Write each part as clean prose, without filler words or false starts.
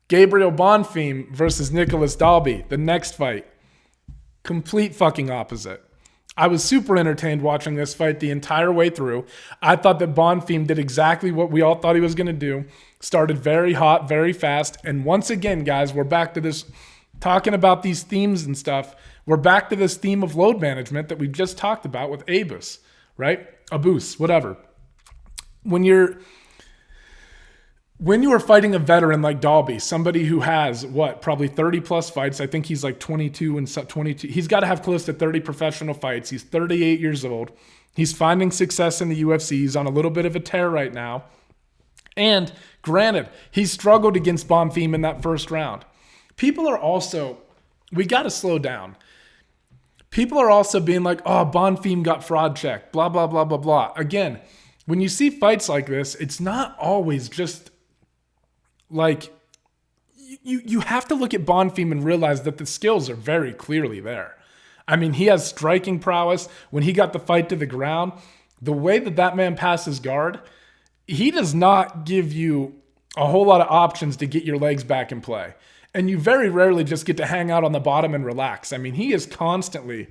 Gabriel Bonfim versus Nicolas Dalby, the next fight. Complete fucking opposite. I was super entertained watching this fight the entire way through. I thought that Bonfim did exactly what we all thought he was going to do. Started very hot, very fast. And once again, guys, we're back to this, talking about these themes and stuff. We're back to this theme of load management that we just talked about with Abus, right? Abus, whatever. When you are fighting a veteran like Dalby, somebody who has, probably 30 plus fights. I think he's like 22 and 22. He's got to have close to 30 professional fights. He's 38 years old. He's finding success in the UFC. He's on a little bit of a tear right now. And granted, he struggled against Bonfim in that first round. People are also, we got to slow down. People are also being like, oh, Bonfim got fraud checked, blah, blah, blah, blah, blah. Again, when you see fights like this, it's not always just like, you have to look at Bonfim and realize that the skills are very clearly there. I mean, he has striking prowess. When he got the fight to the ground, the way that man passes guard, he does not give you a whole lot of options to get your legs back in play. And you very rarely just get to hang out on the bottom and relax. I mean, he is constantly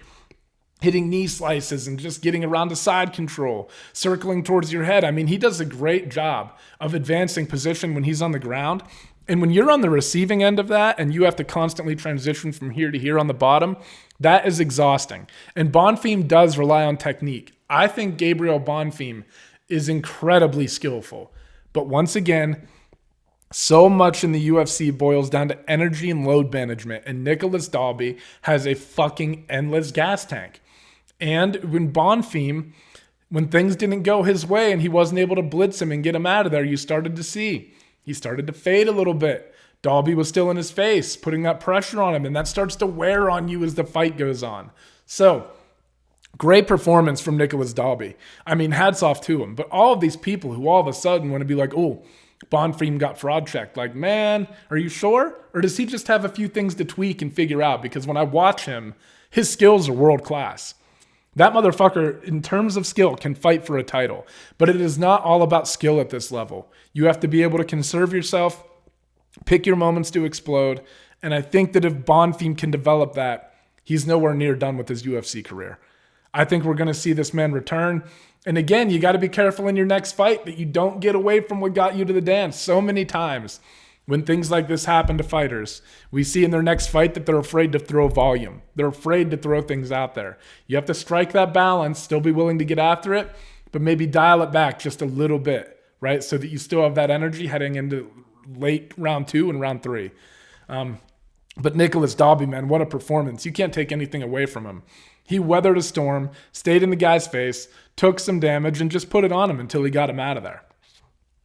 hitting knee slices and just getting around to side control, circling towards your head. I mean, he does a great job of advancing position when he's on the ground. And when you're on the receiving end of that and you have to constantly transition from here to here on the bottom, that is exhausting. And Bonfim does rely on technique. I think Gabriel Bonfim is incredibly skillful. But once again, so much in the UFC boils down to energy and load management. And Nicolas Dalby has a fucking endless gas tank. And when Bonfim, when things didn't go his way and he wasn't able to blitz him and get him out of there, you started to see he started to fade a little bit. Dalby was still in his face, putting that pressure on him, and that starts to wear on you as the fight goes on. So, great performance from Nicolas Dalby. I mean, hats off to him. But all of these people who all of a sudden want to be like, oh, Bonfim got fraud checked. Like, man, are you sure? Or does he just have a few things to tweak and figure out? Because when I watch him, his skills are world class. That motherfucker, in terms of skill, can fight for a title. But it is not all about skill at this level. You have to be able to conserve yourself, pick your moments to explode. And I think that if Bonfim can develop that, he's nowhere near done with his UFC career. I think we're going to see this man return. And again, you got to be careful in your next fight that you don't get away from what got you to the dance. So many times when things like this happen to fighters, we see in their next fight that they're afraid to throw volume. They're afraid to throw things out there. You have to strike that balance, still be willing to get after it, but maybe dial it back just a little bit, right? So that you still have that energy heading into late round 2 and round 3. But Nicolas Dalby, man, what a performance. You can't take anything away from him. He weathered a storm, stayed in the guy's face, took some damage, and just put it on him until he got him out of there.